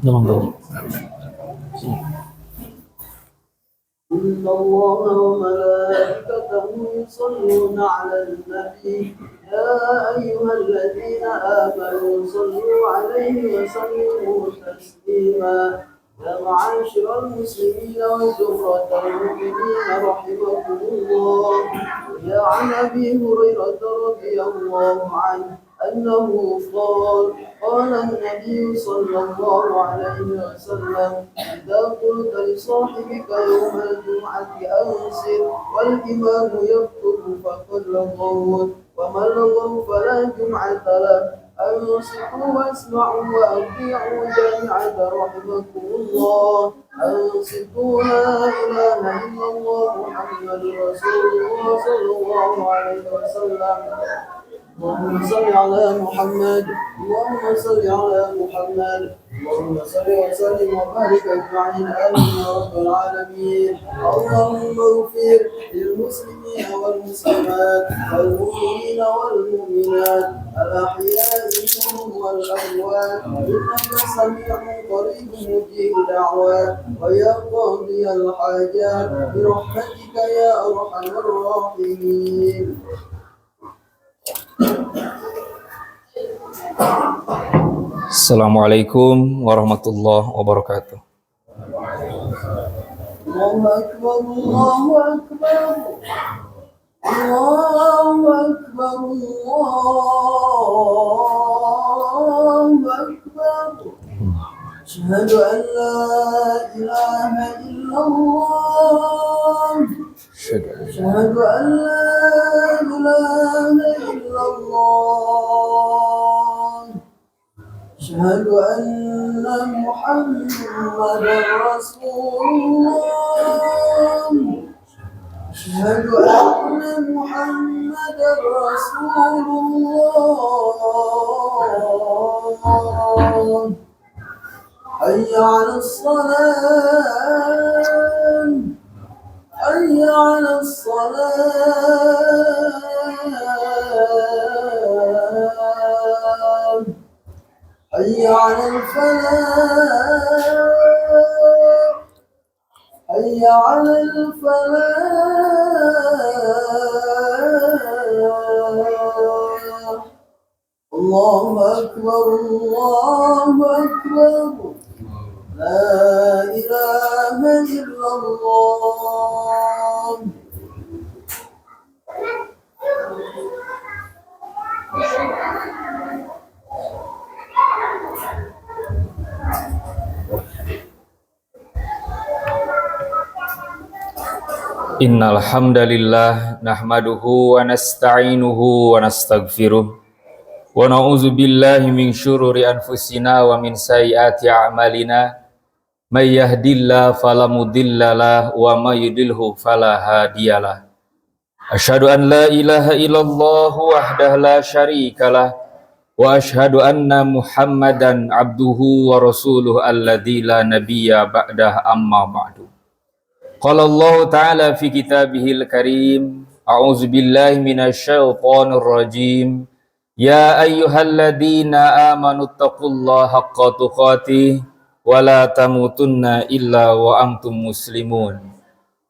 Demam dulu. إن الله وملائكته يصلون على النبي يا أيها الذين آمنوا صلوا عليه وسلموا تسليما يا معاشر المسلمين وزمرة المؤمنين رحمكم الله يا عن أبي هريرة رضي الله عنه أنه قال النبي صلى الله عليه وسلم إذا قلت لصاحبك يوم الجمعة أنصر والإمام يخطب فقد لغوت ومن لغوا فلا جمعة له أنصتوا واسمعوا وأطيعوا جميعا رحمكم الله أنصتوا لا إله إلا الله محمد رسول الله صلى الله عليه وسلم اللهم صل على محمد اللهم صل على محمد اللهم صل وسلم وبارك اجمعين امين يا رب العالمين اللهم اغفر للمسلمين والمسلمات والمؤمنين والمؤمنات الاحياء منهم والاموات انك سميع قريب مجيب دعوات ويا قاضي الحاجات برحمتك يا ارحم الراحمين. Assalamualaikum warahmatullahi wabarakatuh. الله أكبر الله أكبر الله أكبر الله أكبر أشهد أن لا إله إلا الله أشهد أن لا إله إلا الله أشهد أن محمدا رسول الله أشهد أن محمدا رسول الله حي على الصلاة حي على الصلاة حي على الفلاح حي على الفلاح الله أكبر الله أكبر لا إله إلا الله. Innal hamdalillah nahmaduhu wa nasta'inuhu wa nastaghfiruh wa na'udzu billahi min syururi anfusina wa min sayyiati a'malina may yahdihillahu fala mudhillalah wa may yudlilhu fala hadiyalah. Asyhadu an la ilaha illallah wahdahu la syarikalah wa asyhadu anna Muhammadan abduhu wa rasuluhu alladzi la nabiyya ba'dah amma ba'du. Qala Allah Ta'ala fi kitabihil karim, a'udzu billahi minasyaitonir rajim. Ya ayyuhalladzina amanu taqullaha haqqa tuqatih wa la tamutunna illa wa antum muslimun.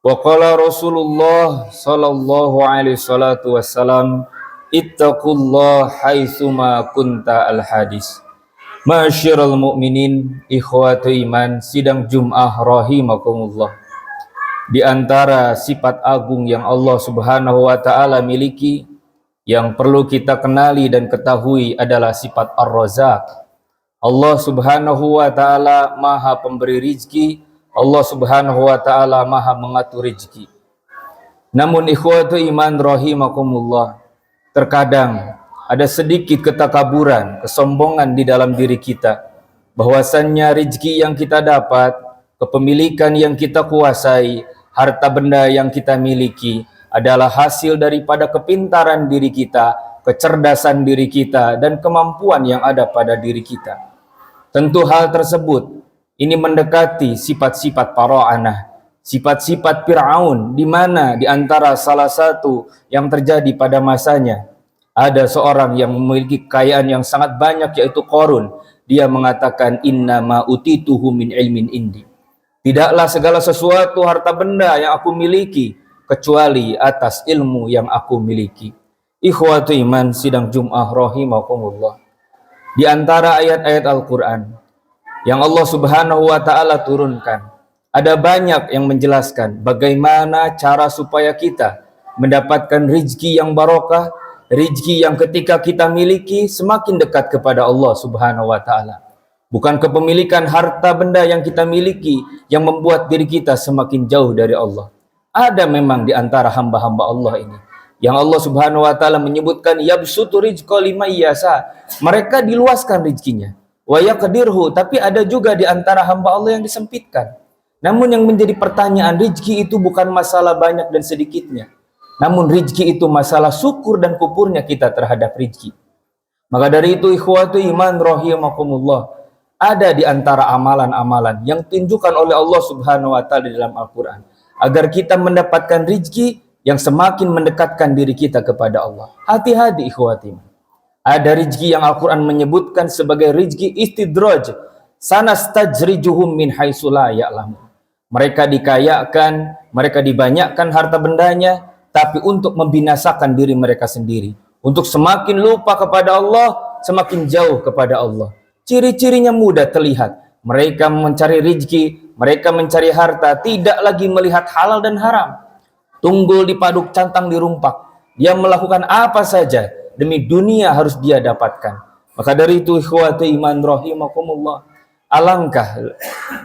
Wa qala Rasulullah sallallahu alaihi salatu wassalam, ittaqullaha haitsuma kunta al-hadis. Ma'asyiral mu'minin, ikhwatu iman, sidang Jum'ah rahimakumullah. Di antara sifat agung yang Allah Subhanahu wa ta'ala miliki, yang perlu kita kenali dan ketahui adalah sifat Ar-Razzaq. Allah Subhanahu wa ta'ala maha pemberi rizki, Allah Subhanahu wa ta'ala maha mengatur rizki. Namun ikhwatu iman rahimakumullah, terkadang ada sedikit ketakaburan, kesombongan di dalam diri kita, bahwasannya rizki yang kita dapat, kepemilikan yang kita kuasai, harta benda yang kita miliki adalah hasil daripada kepintaran diri kita, kecerdasan diri kita, dan kemampuan yang ada pada diri kita. Tentu hal tersebut ini mendekati sifat-sifat Paro'anah, sifat-sifat Fir'aun, di mana di antara salah satu yang terjadi pada masanya ada seorang yang memiliki kekayaan yang sangat banyak, yaitu Qarun. dia mengatakan innama utituhu min ilmin indi. Tidaklah segala sesuatu harta benda yang aku miliki kecuali atas ilmu yang aku miliki. Ikhwatu iman sidang Jum'ah rahimakumullah. Di antara ayat-ayat Al-Quran yang Allah Subhanahu wa Ta'ala turunkan, ada banyak yang menjelaskan bagaimana cara supaya kita mendapatkan rizki yang barokah, rizki yang ketika kita miliki semakin dekat kepada Allah Subhanahu wa Ta'ala. Bukan kepemilikan harta benda yang kita miliki yang membuat diri kita semakin jauh dari Allah. Ada memang di antara hamba-hamba Allah ini yang Allah Subhanahu wa Ta'ala menyebutkan yabsutu rizqa liman yasha. Mereka diluaskan rizkinya. Wa yaqdirhu, tapi ada juga di antara hamba Allah yang disempitkan. Namun yang menjadi pertanyaan, rizki itu bukan masalah banyak dan sedikitnya. Namun rizki itu masalah syukur dan kufurnya kita terhadap rizki. Maka dari itu ikhwatu iman rahimakumullah, ada di antara amalan-amalan yang ditunjukkan oleh Allah Subhanahu wa Ta'ala di dalam Al-Quran agar kita mendapatkan rizki yang semakin mendekatkan diri kita kepada Allah. Hati-hati ikhwati iman. Ada rizki yang Al-Quran menyebutkan sebagai rizki istidraj. Sanastajrijuhum min haitsu la ya'lamun. Mereka dikayakan, mereka dibanyakkan harta bendanya, tapi untuk membinasakan diri mereka sendiri. Untuk semakin lupa kepada Allah, semakin jauh kepada Allah. Ciri-cirinya mudah terlihat. Mereka mencari rizki, mereka mencari harta, tidak lagi melihat halal dan haram. Tunggul dipaduk cantang dirumpak. Dia melakukan apa saja demi dunia harus dia dapatkan. Maka dari itu ikhwati iman rahimakumullah, alangkah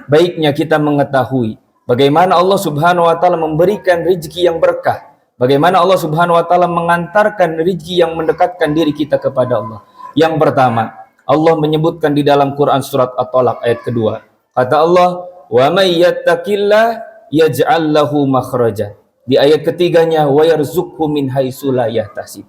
baiknya kita mengetahui bagaimana Allah Subhanahu wa Ta'ala memberikan rezeki yang berkah, bagaimana Allah Subhanahu wa Ta'ala mengantarkan rezeki yang mendekatkan diri kita kepada Allah. Yang pertama, Allah menyebutkan di dalam Quran surat At-Talaq ayat kedua, kata Allah, wa may yattaqillah yaj'al lahu makhraja. Di ayat ketiganya, wa yarzuqhu min haitsu la yahtasib.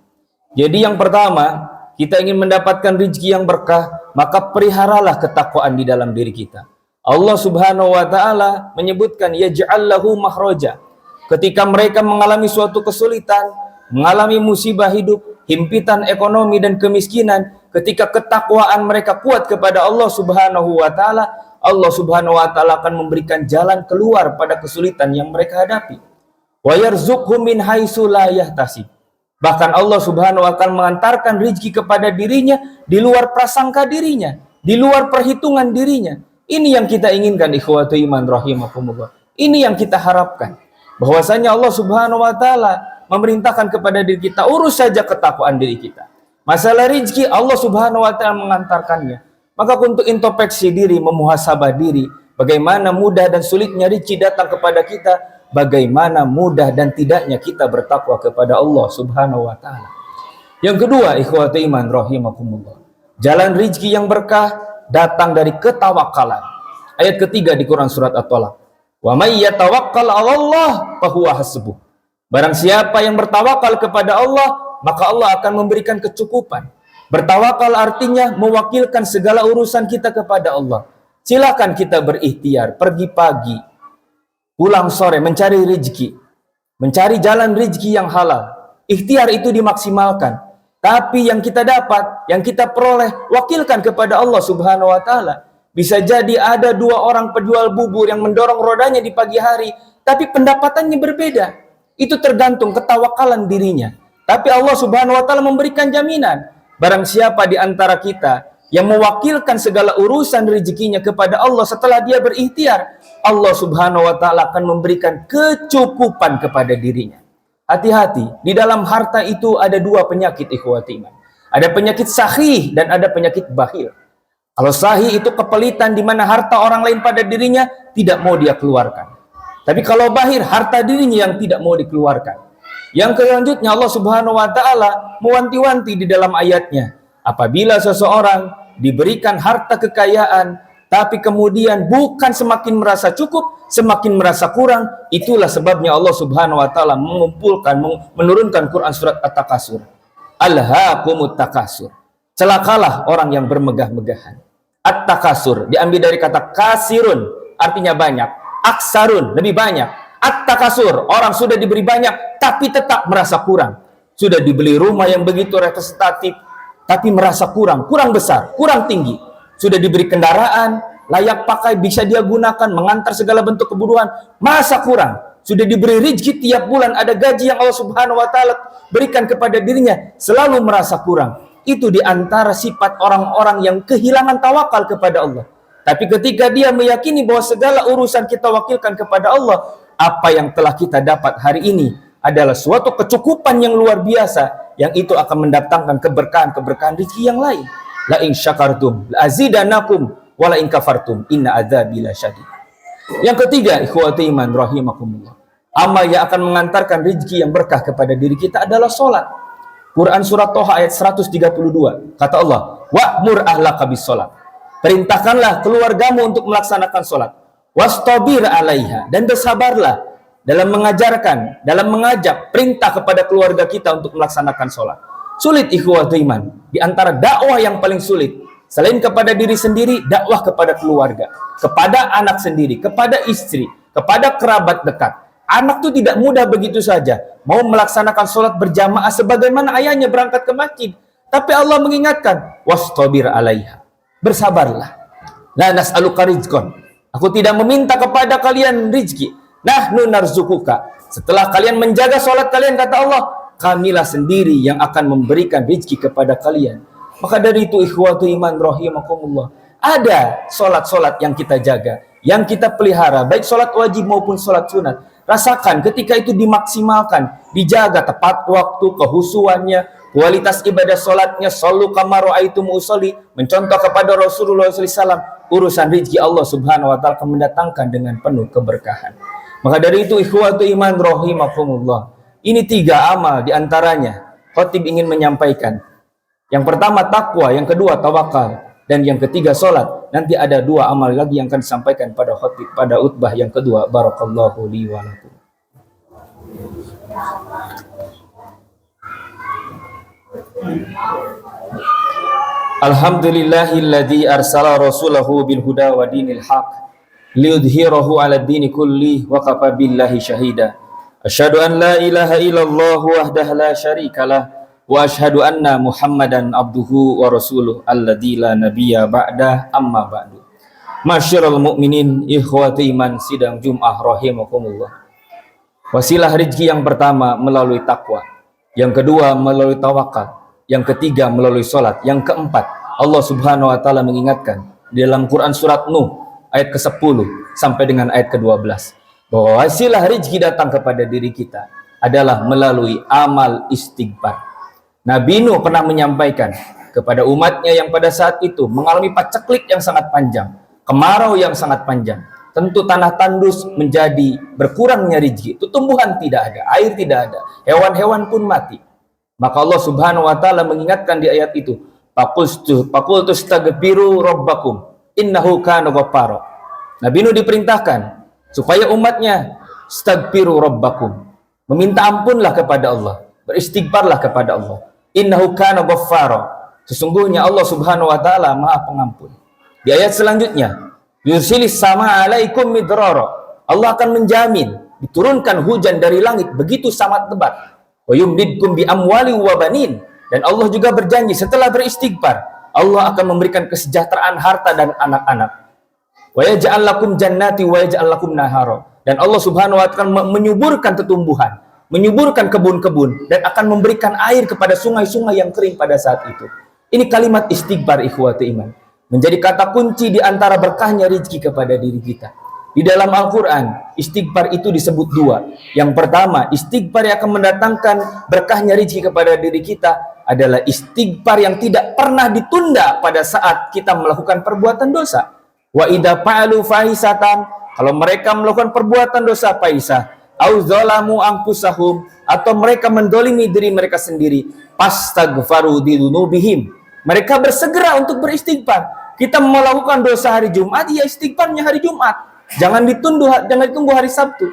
Jadi yang pertama, kita ingin mendapatkan rezeki yang berkah, maka peliharalah ketakwaan di dalam diri kita. Allah Subhanahu wa Ta'ala menyebutkan yaj'al lahu makhraja. Ketika mereka mengalami suatu kesulitan, mengalami musibah hidup, himpitan ekonomi dan kemiskinan, ketika ketakwaan mereka kuat kepada Allah Subhanahu wa Ta'ala, Allah Subhanahu wa Ta'ala akan memberikan jalan keluar pada kesulitan yang mereka hadapi. Wa yarzuqhu min haitsu la yahtasib. Bahkan Allah Subhanahu wa Ta'ala mengantarkan rezeki kepada dirinya di luar prasangka dirinya, di luar perhitungan dirinya. Ini yang kita inginkan ikhwatu iman rahimakumullah. Ini yang kita harapkan. Bahwasanya Allah Subhanahu wa Ta'ala memerintahkan kepada diri kita, urus saja ketakwaan diri kita. Masalah rezeki Allah Subhanahu wa Ta'ala mengantarkannya. Maka untuk introspeksi diri, memuhasabah diri, bagaimana mudah dan sulitnya rezeki datang kepada kita, bagaimana mudah dan tidaknya kita bertakwa kepada Allah Subhanahu wa Ta'ala. Yang kedua, ikhwati iman rahimakumullah, jalan rizki yang berkah datang dari ketawakalan. Ayat ketiga di Quran surat At-Talaq, wa may yatawakkal 'ala Allah fahuwa hasbuh. Barang siapa yang bertawakal kepada Allah, maka Allah akan memberikan kecukupan. Bertawakal artinya mewakilkan segala urusan kita kepada Allah. Silakan kita berikhtiar, pergi pagi, pulang sore, mencari rezeki, mencari jalan rezeki yang halal. Ikhtiar itu dimaksimalkan. Tapi yang kita dapat, yang kita peroleh, wakilkan kepada Allah Subhanahu wa Ta'ala. Bisa jadi ada dua orang penjual bubur yang mendorong rodanya di pagi hari, tapi pendapatannya berbeda. Itu tergantung ketawakalan dirinya. Tapi Allah Subhanahu wa Ta'ala memberikan jaminan. Barang siapa di antara kita yang mewakilkan segala urusan rezekinya kepada Allah setelah dia berikhtiar, Allah Subhanahu wa Ta'ala akan memberikan kecukupan kepada dirinya. Hati-hati, di dalam harta itu ada dua penyakit ikhwati iman. Ada penyakit sahih dan ada penyakit bakhil. Kalau sahih itu kepelitan di mana harta orang lain pada dirinya tidak mau dia keluarkan. Tapi kalau bakhil, harta dirinya yang tidak mau dikeluarkan. Yang selanjutnya Allah Subhanahu wa Ta'ala mewanti-wanti di dalam ayatnya, apabila seseorang diberikan harta kekayaan, tapi kemudian bukan semakin merasa cukup, semakin merasa kurang, itulah sebabnya Allah Subhanahu wa Ta'ala menurunkan Quran surat At-Takasur. Alhaakumut takasur. Celakalah orang yang bermegah-megahan. At-Takasur diambil dari kata kasirun, artinya banyak. Aksarun, lebih banyak. At-Takasur, orang sudah diberi banyak tapi tetap merasa kurang. Sudah dibeli rumah yang begitu representatif tapi merasa kurang besar, kurang tinggi. sudah diberi kendaraan, layak pakai, bisa dia gunakan, mengantar segala bentuk kebutuhan, masa kurang? Sudah diberi rezeki tiap bulan, ada gaji yang Allah Subhanahu wa taala berikan kepada dirinya, selalu merasa kurang. Itu diantara sifat orang-orang yang kehilangan tawakal kepada Allah. Tapi ketika dia meyakini bahwa segala urusan kita wakilkan kepada Allah, apa yang telah kita dapat hari ini adalah suatu kecukupan yang luar biasa, yang itu akan mendatangkan keberkahan rezeki yang lain. La in syakartum la azidanakum wa la in kafartum inna adzabi lasyadid. Yang ketiga, ikhwati iman rahimakumullah, amal yang akan mengantarkan rezeki yang berkah kepada diri kita adalah salat. Quran surat Toha ayat 132, kata Allah, wa'mur ahlaka bis salat. Perintahkanlah keluargamu untuk melaksanakan salat. Wastabir 'alaiha, dan bersabarlah dalam mengajarkan, dalam mengajak perintah kepada keluarga kita untuk melaksanakan salat. Sulit ikhwati iman. Di antara dakwah yang paling sulit, selain kepada diri sendiri, dakwah kepada keluarga, kepada anak sendiri, kepada istri, kepada kerabat dekat. Anak itu tidak mudah begitu saja mau melaksanakan sholat berjamaah sebagaimana ayahnya berangkat ke masjid. Tapi Allah mengingatkan, wastabir 'alaiha. Bersabarlah. La nas'aluka rizqan. Aku tidak meminta kepada kalian rizki. Nahnu narzukuka. Setelah kalian menjaga sholat kalian, kata Allah, kamilah sendiri yang akan memberikan rezeki kepada kalian. Maka dari itu ikhwatu iman rahimakumullah, ada solat-solat yang kita jaga, yang kita pelihara, baik solat wajib maupun solat sunat. Rasakan ketika itu dimaksimalkan, dijaga tepat waktu, kehusuannya, kualitas ibadah solatnya, sallu kama ra'aitum usolli, mencontoh kepada Rasulullah SAW, urusan rezeki Allah Subhanahu wa taala akan mendatangkan dengan penuh keberkahan. Maka dari itu ikhwatu iman rahimakumullah, ini 3 amal diantaranya khotib ingin menyampaikan. Yang pertama takwa, yang kedua tawakal, dan yang ketiga sholat. Nanti ada 2 amal lagi yang akan disampaikan pada khotib pada khutbah yang kedua. Barakallahu li wa lakum. Alhamdulillahilladzi arsala rasulahu bil huda wa dinil haq liyudhhirahu 'ala ad-dini kulli wa kafa billahi syahida. Asyhadu an la ilaha illallah wahdahu la syarikalah wa asyhadu anna Muhammadan abduhu wa rasuluh alladzi la nabiyya ba'da, amma ba'du. Masyarul mu'minin ikhwati iman sidang Jum'ah rahimakumullah. Wasilah rezeki yang pertama melalui takwa, yang kedua melalui tawakal, yang ketiga melalui salat, yang keempat Allah Subhanahu wa taala mengingatkan di dalam Quran surat Nuh ayat ke-10 sampai dengan ayat ke-12 bahwa wasilah rezeki datang kepada diri kita adalah melalui amal istighfar. Nabi Nuh pernah menyampaikan kepada umatnya yang pada saat itu mengalami paceklik yang sangat panjang, kemarau yang sangat panjang. Tentu tanah tandus menjadi berkurangnya rezeki, itu tumbuhan tidak ada, air tidak ada, hewan-hewan pun mati. Maka Allah Subhanahu wa taala mengingatkan di ayat itu, faqultu astaghfiru rabbakum innahu kana ghaffara. Nabi Nuh diperintahkan supaya umatnya astaghfiru rabbakum, meminta ampunlah kepada Allah, beristighfarlah kepada Allah. Innahu kana ghaffara, sesungguhnya Allah Subhanahu wa taala Maha Pengampun. Di ayat selanjutnya, yursilis sama alaikum midrara, Allah akan menjamin diturunkan hujan dari langit begitu sangat lebat. Wa yumdidkum bi amwali wa banin, dan Allah juga berjanji setelah beristighfar Allah akan memberikan kesejahteraan harta dan anak-anak. Wa yaj'al lakum jannati wa yaj'al lakum nahara, dan Allah Subhanahu wa taala menyuburkan tumbuhan, menyuburkan kebun-kebun, dan akan memberikan air kepada sungai-sungai yang kering pada saat itu. Ini kalimat istighfar ikhwati iman, menjadi kata kunci di antara berkahnya rezeki kepada diri kita. Di dalam Al-Quran, istighfar itu disebut 2. Yang pertama, istighfar yang akan mendatangkan berkahnya rezeki kepada diri kita adalah istighfar yang tidak pernah ditunda pada saat kita melakukan perbuatan dosa. Wa idza fa'alu fahisatan, kalau mereka melakukan perbuatan dosa fahisah, au zalamu anfusahum, atau mereka mendolimi diri mereka sendiri, fastaghfaru dzunubihim, mereka bersegera untuk beristighfar. Kita melakukan dosa hari Jumat, ya istighfarnya hari Jumat. Jangan ditunggu hari Sabtu.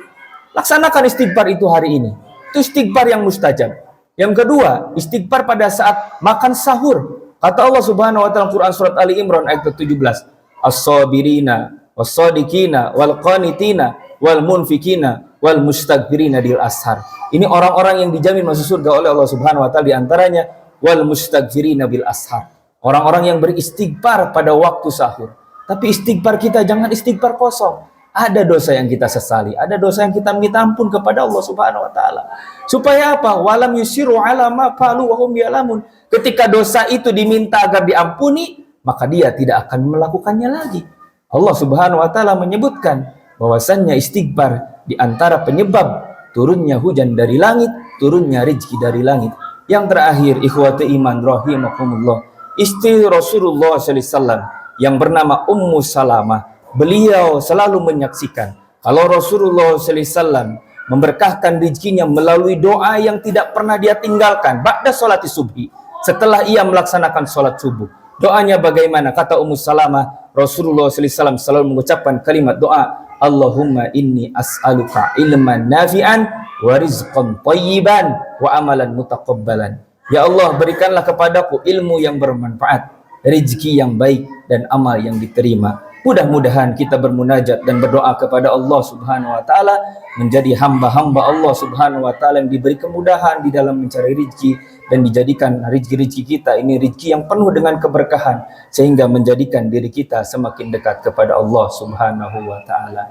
Laksanakan istighfar itu hari ini. Itu istighfar yang mustajab. Yang kedua, istighfar pada saat makan sahur. Kata Allah Subhanahu wa taala Quran surat Ali Imran ayat ke-17, as-sabirina was-sadiqina wal qanitina wal munfikina wal mustaghfirina bil ashar. Ini orang-orang yang dijamin masuk surga oleh Allah Subhanahu wa taala, di antaranya wal mustaghfirina bil ashar, Orang-orang yang beristighfar pada waktu sahur. Tapi istighfar kita jangan istighfar kosong. Ada dosa yang kita sesali, ada dosa yang kita minta ampun kepada Allah Subhanahu wa taala. Supaya apa? Walam yusiru ala ma fa'alu wa hum ya'lamun. Ketika dosa itu diminta agar diampuni, maka dia tidak akan melakukannya lagi. Allah Subhanahu wa taala menyebutkan bahwasannya istighfar di antara penyebab turunnya hujan dari langit, turunnya rezeki dari langit. Yang terakhir, ikhwati iman rahimakumullah, istri Rasulullah sallallahu alaihi wasallam yang bernama Ummu Salamah, beliau selalu menyaksikan kalau Rasulullah sallallahu alaihi wasallam memberkahkan rezekinya melalui doa yang tidak pernah dia tinggalkan ba'da sholati subhi, setelah ia melaksanakan sholat subuh. Doanya bagaimana? Kata Ummu Salamah, Rasulullah sallallahu alaihi wasallam selalu mengucapkan kalimat doa, Allahumma inni as'aluka ilman nafi'an wa rizqan thayyiban wa amalan mutaqabbalan. Ya Allah, berikanlah kepadaku ilmu yang bermanfaat, rezeki yang baik, dan amal yang diterima. Mudah-mudahan kita bermunajat dan berdoa kepada Allah Subhanahu wa taala menjadi hamba-hamba Allah Subhanahu wa taala yang diberi kemudahan di dalam mencari rezeki, dan dijadikan rezeki-rezeki kita ini rezeki yang penuh dengan keberkahan sehingga menjadikan diri kita semakin dekat kepada Allah Subhanahu wa taala.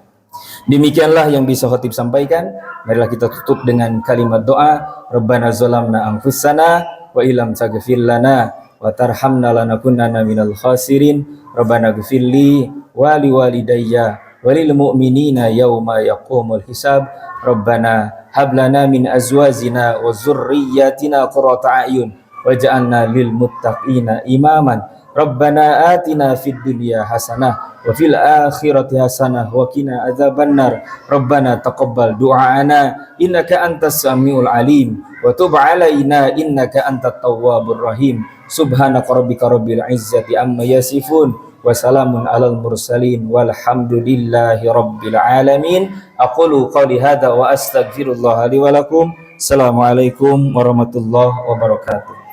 Demikianlah yang bisa khatib sampaikan. Marilah kita tutup dengan kalimat doa. Rabbana zalamna anfusana wa illam taghfir lana wa tarhamna lanakunanna minal khasirin. Rabbana ghfirli wa liwalidayya wa lil mu'minina yauma yaqumul hisab. Rabbana hab lana min azwajina wa dzurriyyatina qurrata a'yun waj'alna lil muttaqina imaman. Rabbana atina fid dunya hasanah wa fil akhirati hasanah wa qina adzabannar. Rabbana taqabbal du'aana innaka antas samiul alim wa tub 'alaina innaka antat tawwabur rahim. Subhanaka rabbika rabbil izzati amma yasifun wa salamun alal mursalin walhamdulillahi rabbil alamin. Aqulu qawli hadza wa astaghfirullah li wa lakum. Assalamualaikum warahmatullahi wabarakatuh.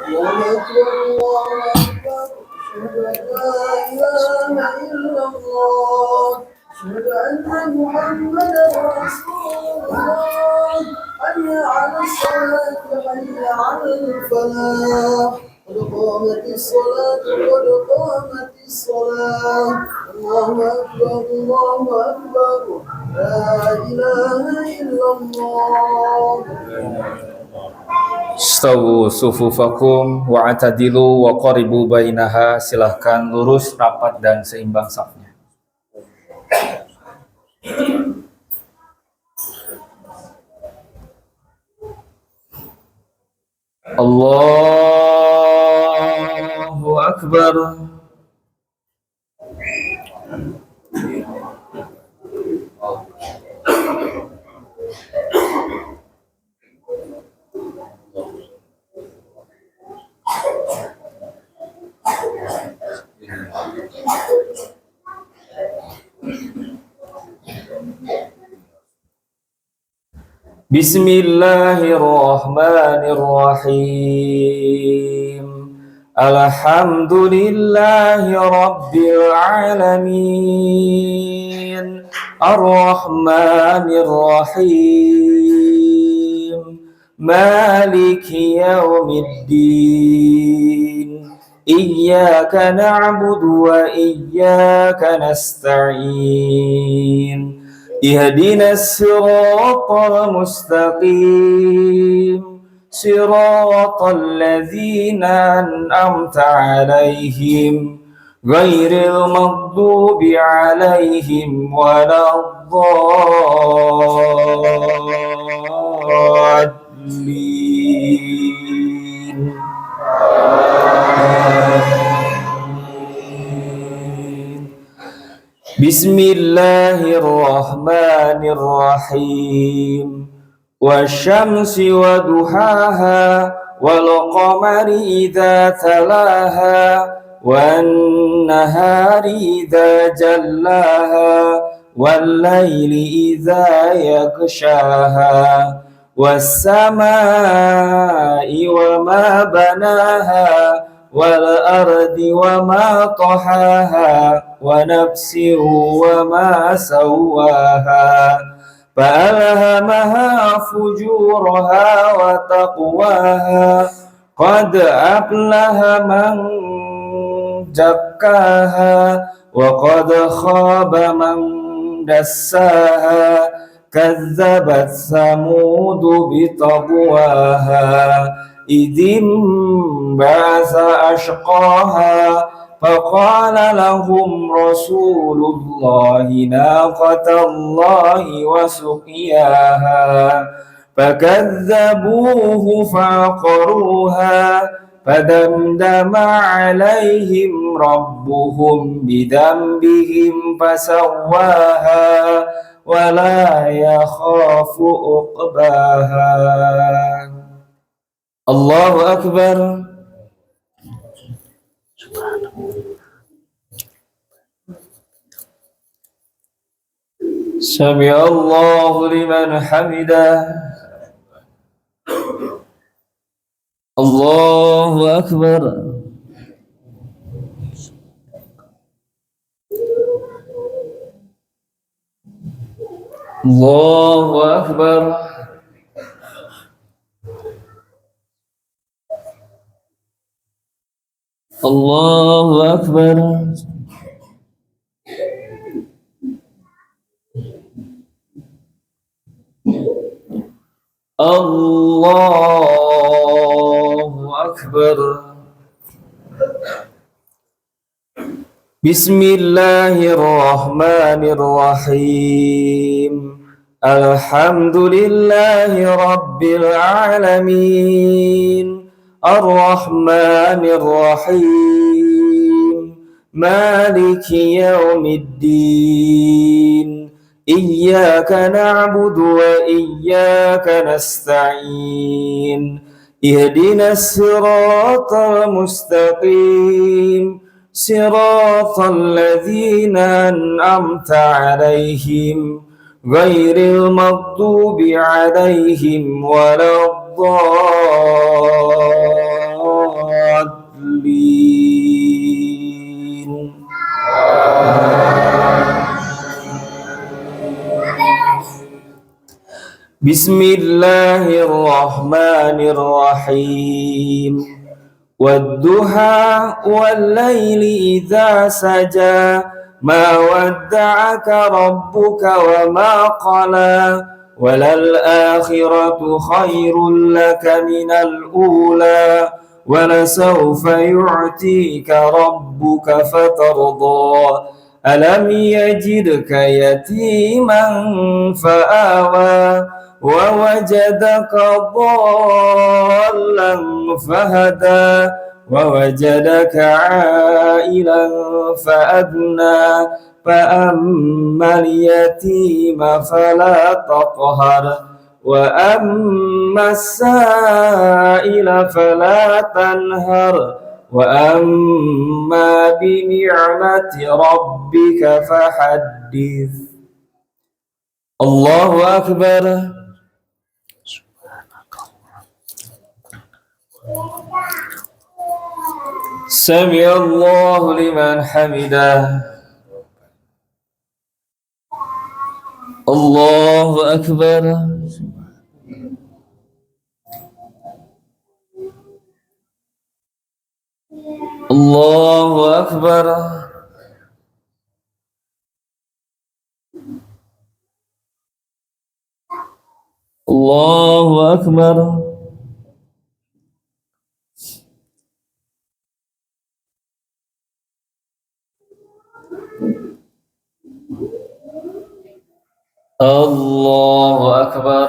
الله أكبر الله أكبر أشهد أن لا إله إلا الله أشهد أن محمدا رسول الله حي على الصلاة حي على الفلاح قد قامت الصلاة قد قامت الصلاة الله أكبر الله أكبر لا إله إلا الله. Stawu sufufakum wa atadilu wa qaribu bainaha. Silahkan lurus, rapat, dan seimbang safnya. Allahu Akbar. Bismillahirrahmanirrahim. Alhamdulillahi rabbil alamin. Ar-Rahmanir-Rahim. Maliki yaumiddin. Iyyaka na'budu wa iyyaka nasta'in. Ihdinas siratal mustaqim. Siratal ladzina an'amta 'alaihim ghairil maghdubi 'alaihim waladdallin. Bismillahirrahmanirrahim. Wasyamsi wa duhaha wal qamari idza talaha wan nahari idza jallaha wal laili idza yaghshaha was samai wa ma banaha wal ardi wa ma tahaha wa nafsin wa ma sawaha فألهمها فجورها وتقواها قد أفلح من زكاها وقد خاب من دساها كذبت ثمود بطغواها إذ انبعث أشقاها فقال لهم رسول الله ناقة الله وسقياها فكذبوه فعقروها فدمدم عليهم ربهم بذنبهم فسواها ولا يخاف عقباها. الله أكبر. سمع الله لمن حمده. الله أكبر. الله أكبر. الله أكبر. الله أكبر. بسم الله الرحمن الرحيم. الحمد لله رب العالمين الرحمن الرحيم مالك يوم الدين إياك نعبد وإياك نستعين اهدنا الصراط المستقيم صراط الذين أنعمت عليهم غير المغضوب عليهم ولا الضالين. بسم الله الرحمن الرحيم والضحى والليل إذا سجى ما ودعك ربك وما قلى وللآخرة خير لك من الأولى ولسوف يعطيك ربك فترضى ألم يجدك يتيما فآوى ووجدك ضالا فهدى ووجدك عائلا فأغنى فأما اليتيم فلا تقهر وأما السائل فلا تنهر وأما بنعمة ربك فحدث. الله أكبر. سمع الله لمن حمده. الله أكبر. الله أكبر. الله أكبر. الله أكبر.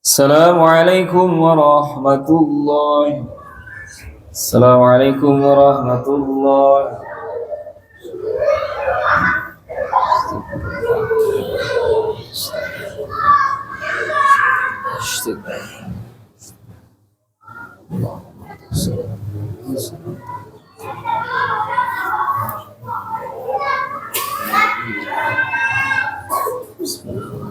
Assalamualaikum warahmatullahi. Assalamualaikum warahmatullahi. Bismillah.